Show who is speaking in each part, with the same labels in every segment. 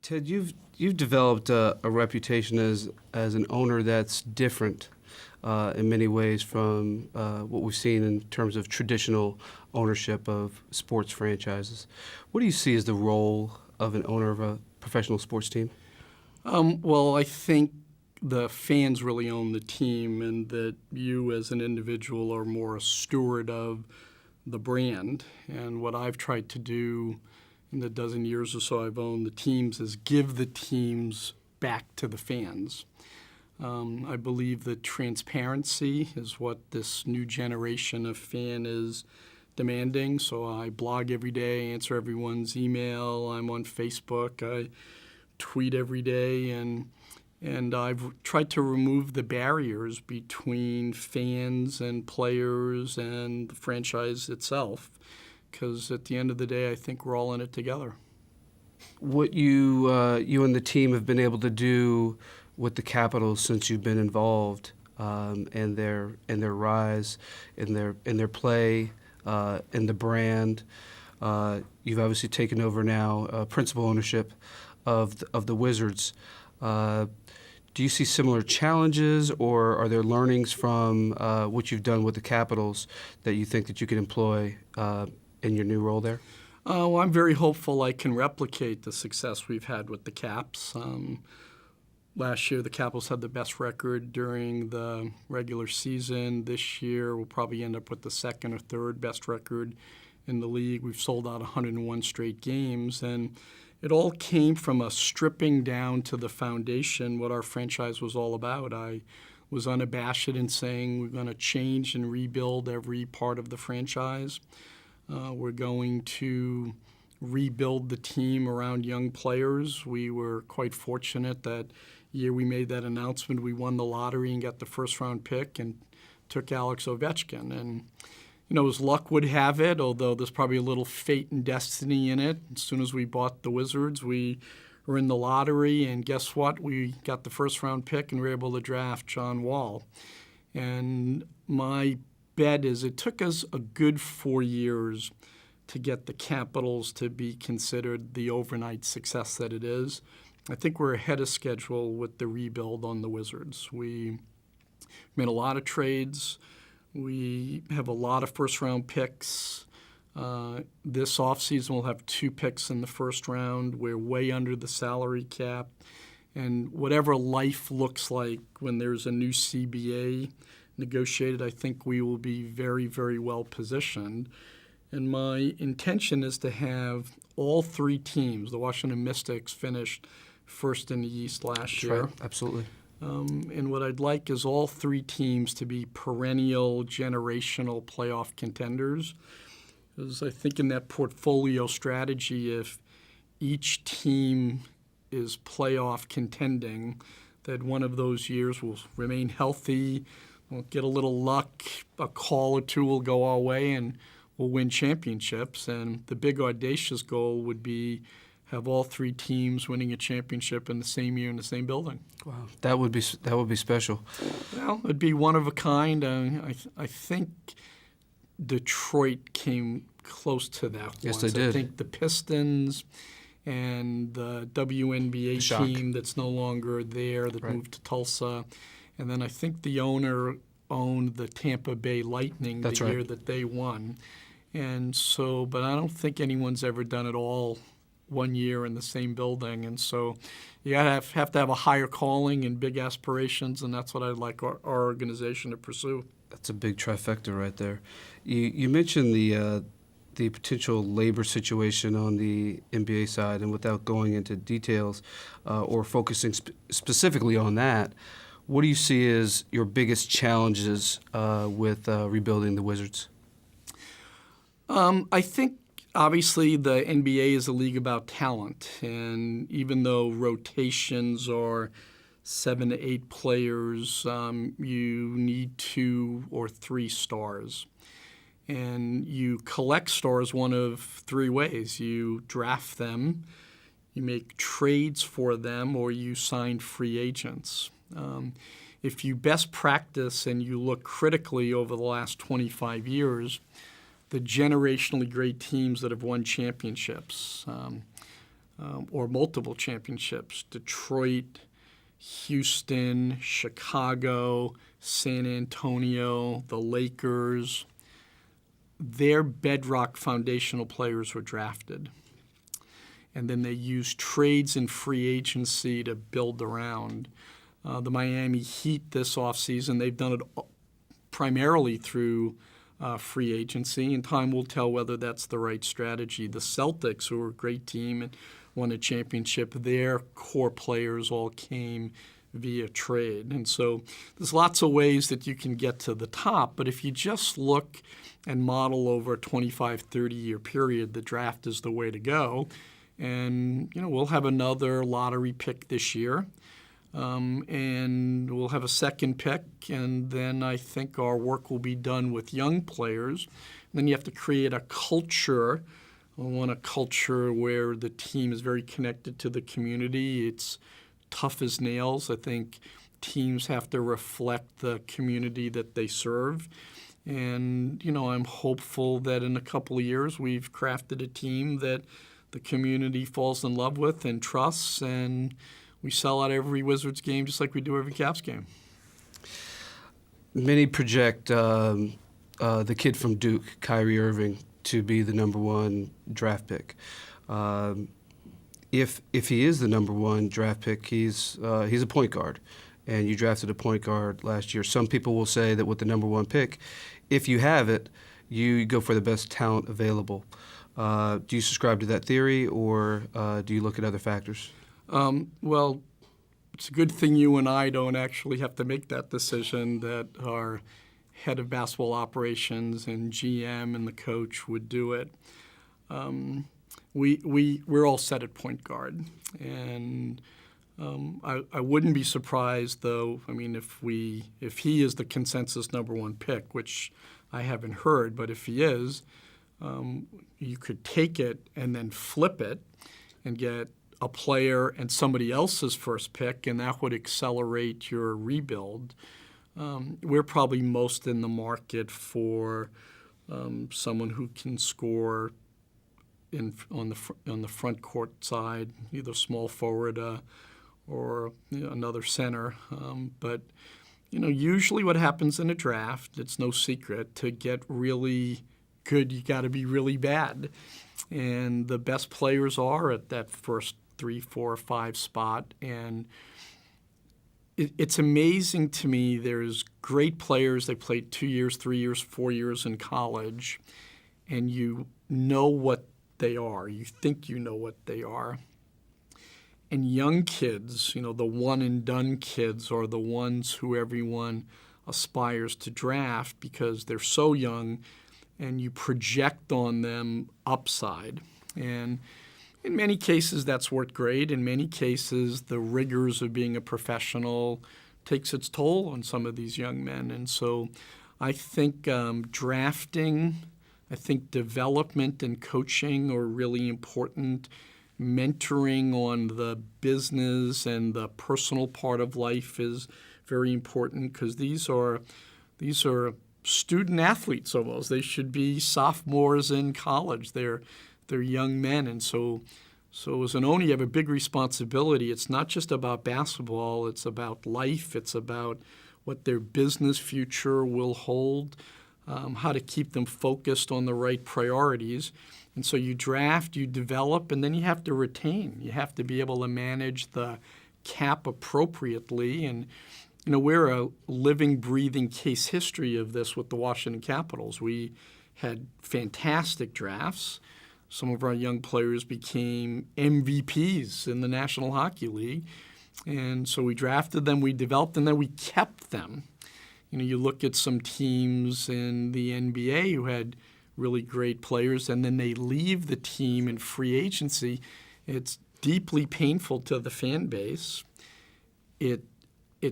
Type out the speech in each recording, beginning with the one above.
Speaker 1: Ted, you've developed a reputation as an owner that's different in many ways from what we've seen in terms of traditional ownership of sports franchises. What do you see as the role of an owner of a professional sports team?
Speaker 2: Well, I think the fans really own the team, and that you as an individual are more a steward of the brand. And what I've tried to do in the dozen years or so I've owned the teams is give the teams back to the fans. I believe that transparency is what this new generation of fan is demanding. So I blog every day, answer everyone's email. I'm on Facebook. I tweet every day, and I've tried to remove the barriers between fans and players and the franchise itself, because at the end of the day, I think we're all in it together.
Speaker 1: What you and the team have been able to do with the Capitals since you've been involved, and their rise, in their play, in the brand. You've obviously taken over now principal ownership of the Wizards. Do you see similar challenges, or are there learnings from what you've done with the Capitals that you think that you can employ in your new role there?
Speaker 2: Well, I'm very hopeful I can replicate the success we've had with the Caps. Last year, the Capitals had the best record during the regular season. This year, we'll probably end up with the second or third best record in the league. We've sold out 101 straight games, and it all came from a stripping down to the foundation what our franchise was all about. I was unabashed in saying we're going to change and rebuild every part of the franchise. We're going to rebuild the team around young players. We were quite fortunate that year we made that announcement, we won the lottery and got the first-round pick and took Alex Ovechkin. And, as luck would have it, although there's probably a little fate and destiny in it, as soon as we bought the Wizards, we were in the lottery, and guess what? We got the first-round pick and we were able to draft John Wall. And my bet is it took us a good 4 years to get the Capitals to be considered the overnight success that it is. I think we're ahead of schedule with the rebuild on the Wizards. We made a lot of trades. We have a lot of first-round picks. This offseason we'll have 2 picks in the first round. We're way under the salary cap. And whatever life looks like when there's a new CBA negotiated, I think we will be very, very well positioned. And my intention is to have all 3 teams, the Washington Mystics finished first in the East last year.
Speaker 1: Right. Absolutely.
Speaker 2: And what I'd like is all 3 teams to be perennial, generational playoff contenders. Because I think in that portfolio strategy, if each team is playoff contending, that one of those years will remain healthy, we'll get a little luck, a call or 2 will go our way, and we'll win championships. And the big audacious goal would be have all 3 teams winning a championship in the same year in the same building.
Speaker 1: Wow, that would be special.
Speaker 2: Well, it'd be one of a kind. I think Detroit came close to that.
Speaker 1: Yes,
Speaker 2: once.
Speaker 1: they did.
Speaker 2: I think the Pistons and the WNBA team that's no longer there that moved to Tulsa, and then I think the owner owned the Tampa Bay Lightning year that they won. And so, but I don't think anyone's ever done it all one year in the same building. And so you have to have a higher calling and big aspirations, and that's what I'd like our organization to pursue.
Speaker 1: That's a big trifecta right there. You mentioned the potential labor situation on the NBA side, and without going into details or focusing specifically on that, what do you see as your biggest challenges with rebuilding the Wizards?
Speaker 2: I think obviously the NBA is a league about talent, and even though rotations are 7 to 8 players, you need 2 or 3 stars. And you collect stars one of 3 ways. You draft them, you make trades for them, or you sign free agents. If you best practice and you look critically over the last 25 years, the generationally great teams that have won championships, or multiple championships. Detroit, Houston, Chicago, San Antonio, the Lakers, their bedrock foundational players were drafted. And then they used trades and free agency to build around. The Miami Heat this offseason, they've done it primarily through free agency, and time will tell whether that's the right strategy. The Celtics, who are a great team and won a championship, their core players all came via trade. And so there's lots of ways that you can get to the top, but if you just look and model over a 25, 30-year period, the draft is the way to go. And, we'll have another lottery pick this year, and we'll have a second pick, and then I think our work will be done with young players. And then you have to create a culture. I want a culture where the team is very connected to the community. It's tough as nails. I think teams have to reflect the community that they serve. And, I'm hopeful that in a couple of years we've crafted a team that the community falls in love with and trusts, and we sell out every Wizards game just like we do every Caps game.
Speaker 1: Many project the kid from Duke, Kyrie Irving, to be the number one draft pick. If he is the number one draft pick, he's a point guard, and you drafted a point guard last year. Some people will say that with the number one pick, if you have it, you go for the best talent available. Do you subscribe to that theory, or do you look at other factors?
Speaker 2: Well, it's a good thing you and I don't actually have to make that decision, that our head of basketball operations and GM and the coach would do it. We're all set at point guard, and I wouldn't be surprised, though. I mean, if he is the consensus number one pick, which I haven't heard, but if he is, you could take it and then flip it and get a player and somebody else's first pick, and that would accelerate your rebuild. We're probably most in the market for someone who can score on the front court side, either small forward or another center. But usually what happens in a draft, it's no secret, to get really good, you got to be really bad. And the best players are at that first 3, 4, 5 spot. And it's amazing to me. There's great players. They played 2 years, 3 years, 4 years in college, and you know what they are. You think you know what they are. And young kids, the one-and-done kids, are the ones who everyone aspires to draft because they're so young, and you project on them upside. And in many cases, that's worked great. In many cases, the rigors of being a professional takes its toll on some of these young men. And so I think drafting, I think development and coaching are really important. Mentoring on the business and the personal part of life is very important, because these are student athletes almost. They should be sophomores in college. They're young men, and so as an owner, you have a big responsibility. It's not just about basketball. It's about life. It's about what their business future will hold, how to keep them focused on the right priorities. And so you draft, you develop, and then you have to retain. You have to be able to manage the cap appropriately. And we're a living, breathing case history of this with the Washington Capitals. We had fantastic drafts. Some of our young players became MVPs in the National Hockey League. And so we drafted them, we developed, and then we kept them. You look at some teams in the NBA who had really great players, and then they leave the team in free agency. It's deeply painful to the fan base. It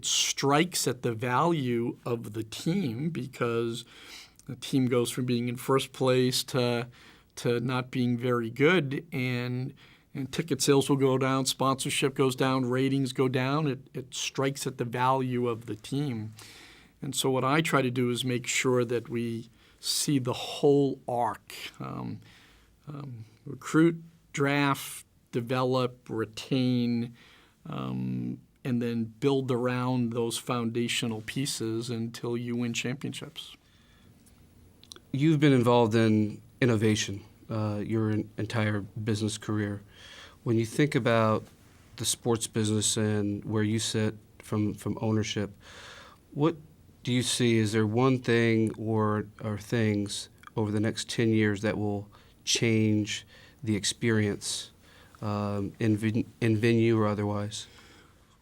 Speaker 2: strikes at the value of the team, because the team goes from being in first place to not being very good, and ticket sales will go down, sponsorship goes down, ratings go down. It strikes at the value of the team. And so what I try to do is make sure that we see the whole arc. Recruit, draft, develop, retain, and then build around those foundational pieces until you win championships.
Speaker 1: You've been involved in innovation your entire business career. When you think about the sports business and where you sit from ownership, what do you see? Is there one thing or things over the next 10 years that will change the experience in venue or otherwise?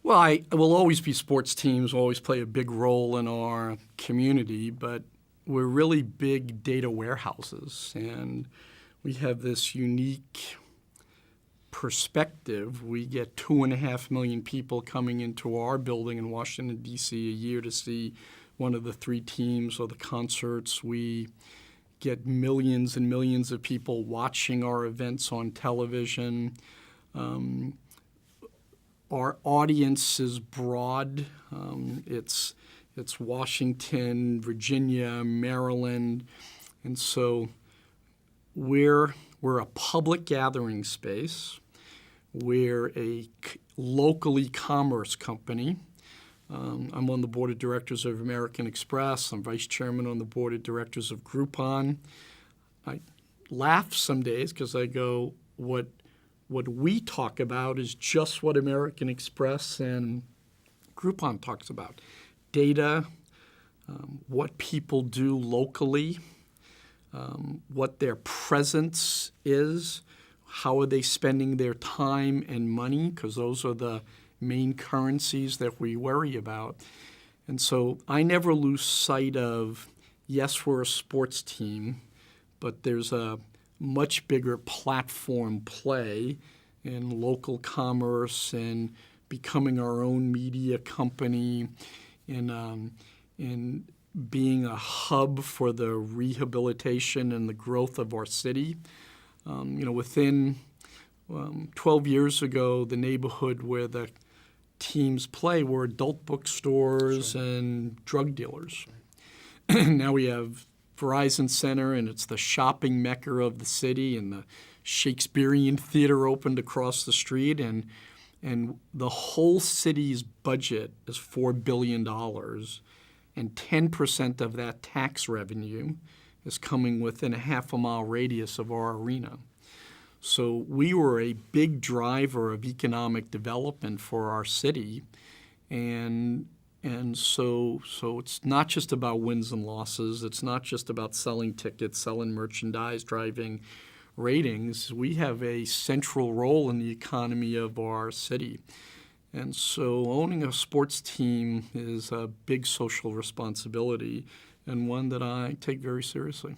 Speaker 2: Well, it will always be sports teams, will always play a big role in our community, but we're really big data warehouses, and we have this unique perspective. We get 2.5 million people coming into our building in Washington, D.C. a year to see one of the 3 teams or the concerts. We get millions and millions of people watching our events on television. Our audience is broad. It's Washington, Virginia, Maryland, and so we're a public gathering space. We're a local e-commerce company. I'm on the board of directors of American Express. I'm vice chairman on the board of directors of Groupon. I laugh some days because I go, what we talk about is just what American Express and Groupon talks about. Data, what people do locally, what their presence is, how are they spending their time and money, because those are the main currencies that we worry about. And so I never lose sight of, yes, we're a sports team, but there's a much bigger platform play in local commerce and becoming our own media company, in being a hub for the rehabilitation and the growth of our city. Within 12 years ago, the neighborhood where the teams play were adult bookstores and drug dealers. Now we have Verizon Center, and it's the shopping mecca of the city, and the Shakespearean Theater opened across the street, and the whole city's budget is $4 billion, and 10% of that tax revenue is coming within a half-a-mile radius of our arena. So we were a big driver of economic development for our city, and so it's not just about wins and losses. It's not just about selling tickets, selling merchandise, driving ratings. We have a central role in the economy of our city. And so owning a sports team is a big social responsibility and one that I take very seriously.